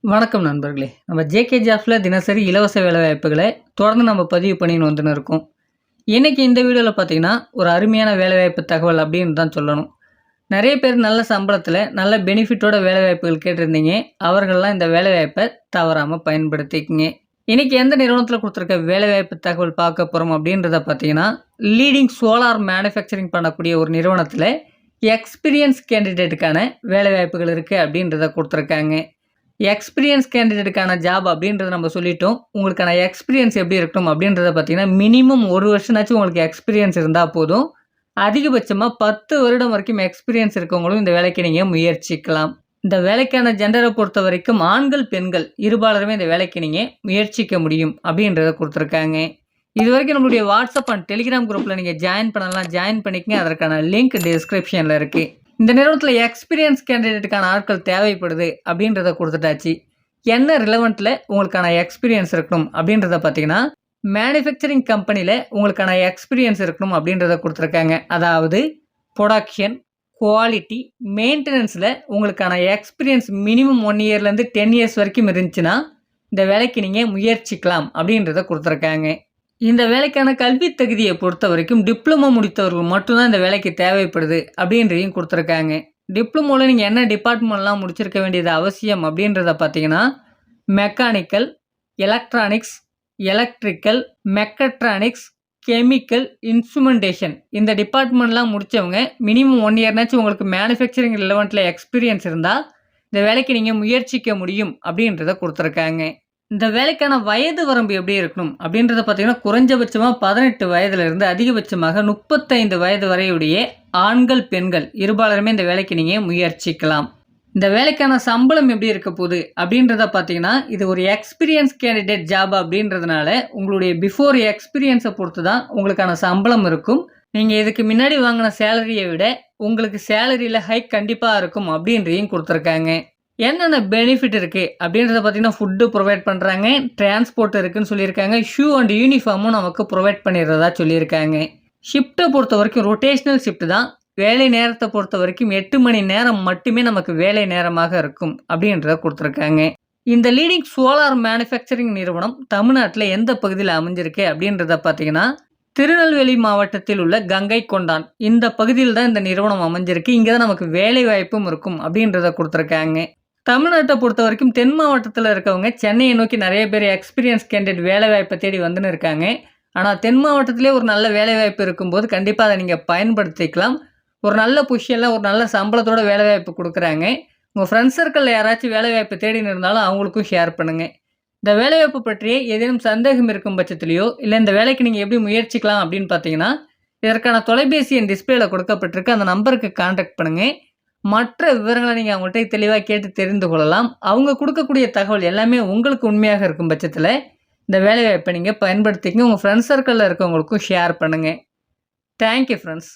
வணக்கம் நண்பர்களே. நம்ம ஜேகே ஜாப்ஸ்ல தினசரி இலவச வேலைவாய்ப்புகள தொடர்ந்து நம்ம பதிவு பண்ணின்னு வந்துன்னு இருக்கோம். இன்னைக்கு இந்த வீடியோல பார்த்தீங்கன்னா, ஒரு அருமையான வேலைவாய்ப்பு தகவல் அப்படின்னு தான் சொல்லணும். நெறைய பேர் நல்ல சம்பளத்தில, நல்ல பெனிஃபிட்டோட வேலைவாய்ப்புகள் கேட்டிருந்தீங்க. அவர்கள்லாம் இந்த வேலைவாய்ப்ப தவறாம பயன்படுத்திக்கங்க. இன்னைக்கு எந்த நிறுவனத்தில குடுத்துருக்க வேலைவாய்ப்பு தகவல் பார்க்க போறோம் அப்படின்றத பார்த்தீங்கன்னா, லீடிங் சோலார் மேனுஃபேக்சரிங் பண்ணக்கூடிய ஒரு நிறுவனத்தில எக்ஸ்பீரியன்ஸ் கேண்டிடேட்டுக்கான வேலைவாய்ப்புகள் இருக்கு அப்படின்றத குடுத்துருக்காங்க. எக்ஸ்பீரியன்ஸ் கேண்டிடேட்டுக்கான ஜாப் அப்படின்றத நம்ம சொல்லிட்டோம். உங்களுக்கான எக்ஸ்பீரியன்ஸ் எப்படி இருக்கணும் அப்படின்றத பார்த்தீங்கன்னா, மினிமம் 1 வருஷம்னாச்சும் உங்களுக்கு எக்ஸ்பீரியன்ஸ் இருந்தா போதும். அதிகபட்சமா 10 வருடம் வரைக்கும் எக்ஸ்பீரியன்ஸ் இருக்கவங்களும் இந்த வேலைக்கு நீங்க முயற்சிக்கலாம். இந்த வேலைக்கான ஜெண்டர பொறுத்தவரைக்கும் ஆண்கள், பெண்கள் இருபாலருமே இந்த வேலைக்கு நீங்க முயற்சிக்க முடியும் அப்படின்றத குடுத்துருக்காங்க. இதுவரைக்கும் நம்மளுடைய வாட்ஸ்அப் அண்ட் டெலிகிராம் குரூப்ல நீங்க ஜாயின் பண்ணலாம். ஜாயின் பண்ணிக்கங்க. அதற்கான லிங்க் டிஸ்கிரிப்ஷன்ல இருக்கு. இந்த நிறுவனத்தில எக்ஸ்பீரியன்ஸ் கேண்டிடேட்டுக்கான ஆட்கள் தேவைப்படுது அப்படின்றத குடுத்துட்டாச்சு. என்ன ரிலவன்ட்ல உங்களுக்கான எக்ஸ்பீரியன்ஸ் இருக்கணும் அப்படின்றத பார்த்தீங்கன்னா, மேனுஃபேக்சரிங் கம்பெனில உங்களுக்கான எக்ஸ்பீரியன்ஸ் இருக்கணும் அப்படின்றத குடுத்துருக்காங்க. அதாவது புரொடக்ஷன், குவாலிட்டி, மெயின்டனன்ஸ்ல உங்களுக்கான எக்ஸ்பீரியன்ஸ் மினிமம் 1 இயர்லேருந்து 10 இயர்ஸ் வரைக்கும் இருந்துச்சுன்னா, இந்த வேலைக்கு நீங்க முயற்சிக்கலாம் அப்படின்றத குடுத்துருக்காங்க. இந்த வேலைக்கான கல்வி தகுதியை பொறுத்தவரைக்கும் டிப்ளமோ முடித்தவர்கள் மட்டும் தான் இந்த வேலைக்கு தேவைப்படுது அப்படின்றதையும் குடுத்துருக்காங்க. டிப்ளமோல நீங்க என்ன டிபார்ட்மெண்ட்லாம் முடிச்சிருக்க வேண்டியது அவசியம் அப்படின்றத பார்த்தீங்கன்னா, mechanical, electronics, electrical, mechatronics, chemical, instrumentation இந்த டிபார்ட்மெண்ட்லாம் முடிச்சவங்க மினிமம் 1 இயர்னாச்சும் உங்களுக்கு மேனுஃபேக்சரிங் ரிலவன்ட்ல எக்ஸ்பீரியன்ஸ் இருந்தா, இந்த வேலைக்கு நீங்க முயற்சிக்க முடியும் அப்படின்றத குடுத்துருக்காங்க. இந்த வேலைக்கான வயது வரம்பு எப்படி இருக்கணும் அப்படின்றத பார்த்தீங்கன்னா, குறைஞ்சபட்சமா 18 வயதிலிருந்து அதிகபட்சமாக 35 வயது வரையுடைய ஆண்கள், பெண்கள் இருபாலருமே இந்த வேலைக்கு நீங்க முயற்சிக்கலாம். இந்த வேலைக்கான சம்பளம் எப்படி இருக்க போகுது அப்படின்றத பார்த்தீங்கன்னா, இது ஒரு எக்ஸ்பீரியன்ஸ் கேண்டிடேட் ஜாப் அப்படின்றதுனால, உங்களுடைய பிஃபோர் எக்ஸ்பீரியன்ஸை பொறுத்து தான் உங்களுக்கான சம்பளம் இருக்கும். நீங்க இதுக்கு முன்னாடி வாங்கின சேலரிய விட உங்களுக்கு சேலரியில ஹைக் கண்டிப்பா இருக்கும் அப்படின்றதையும் குடுத்துருக்காங்க. என்னென்ன பெனிஃபிட் இருக்கு அப்படின்றத பார்த்தீங்கன்னா, ஃபுட்டு ப்ரொவைட் பண்ணுறாங்க, டிரான்ஸ்போர்ட் இருக்குன்னு சொல்லியிருக்காங்க, ஷூ அண்ட் யூனிஃபார்மும் நமக்கு ப்ரொவைட் பண்ணிடுறதா சொல்லியிருக்காங்க. ஷிஃப்ட்டை பொறுத்த வரைக்கும் ரொட்டேஷனல் ஷிஃப்ட் தான். வேலை நேரத்தை பொறுத்த வரைக்கும் 8 மணி நேரம் மட்டுமே நமக்கு வேலை நேரமாக இருக்கும் அப்படின்றத குடுத்துருக்காங்க. இந்த லீடிங் சோலார் மேனுஃபேக்சரிங் நிறுவனம் தமிழ்நாட்டில எந்த பகுதியில் அமைஞ்சிருக்கு அப்படின்றத பார்த்தீங்கன்னா, திருநெல்வேலி மாவட்டத்தில் உள்ள கங்கை கொண்டான் இந்த பகுதியில் தான் இந்த நிறுவனம் அமைஞ்சிருக்கு. இங்கே தான் நமக்கு வேலை வாய்ப்பும் இருக்கும் அப்படின்றத குடுத்துருக்காங்க. தமிழ்நாட்டை பொறுத்த வரைக்கும் தென் மாவட்டத்தில் இருக்கவங்க சென்னையை நோக்கி நிறைய பேர் எக்ஸ்பீரியன்ஸ் கேண்டிடேட் வேலைவாய்ப்பை தேடி வந்துன்னு இருக்காங்க. ஆனால் தென் மாவட்டத்திலே ஒரு நல்ல வேலைவாய்ப்பு இருக்கும்போது கண்டிப்பாக அதை நீங்கள் பயன்படுத்திக்கலாம். ஒரு நல்ல பொசிஷனில் ஒரு நல்ல சம்பளத்தோட வேலைவாய்ப்பு கொடுக்குறாங்க. உங்கள் ஃப்ரெண்ட்ஸ் சர்க்கிளில் யாராச்சும் வேலைவாய்ப்பு தேடின்னு இருந்தாலும் அவங்களுக்கும் ஷேர் பண்ணுங்கள். இந்த வேலைவாய்ப்பு பற்றிய ஏதேனும் சந்தேகம் இருக்கும் பட்சத்துலையோ இல்லை இந்த வேலைக்கு நீங்கள் எப்படி முயற்சிக்கலாம் அப்படின்னு பார்த்தீங்கன்னா, இதற்கான தொலைபேசி எண் டிஸ்பிளேல கொடுக்கப்பட்டிருக்கு. அந்த நம்பருக்கு கான்டாக்ட் பண்ணுங்கள். மற்ற விவரங்களை நீங்கள் அவங்கள்ட்ட தெளிவாக கேட்டு தெரிந்து கொள்ளலாம். அவங்க கொடுக்கக்கூடிய தகவல் எல்லாமே உங்களுக்கு உண்மையாக இருக்கும் பட்சத்தில் இந்த வேலைவாய்ப்பை நீங்கள் பயன்படுத்திக்கங்க. உங்கள் ஃப்ரெண்ட்ஸ் சர்க்கிளில் இருக்கவங்களுக்கும் ஷேர் பண்ணுங்கள். Thank you friends.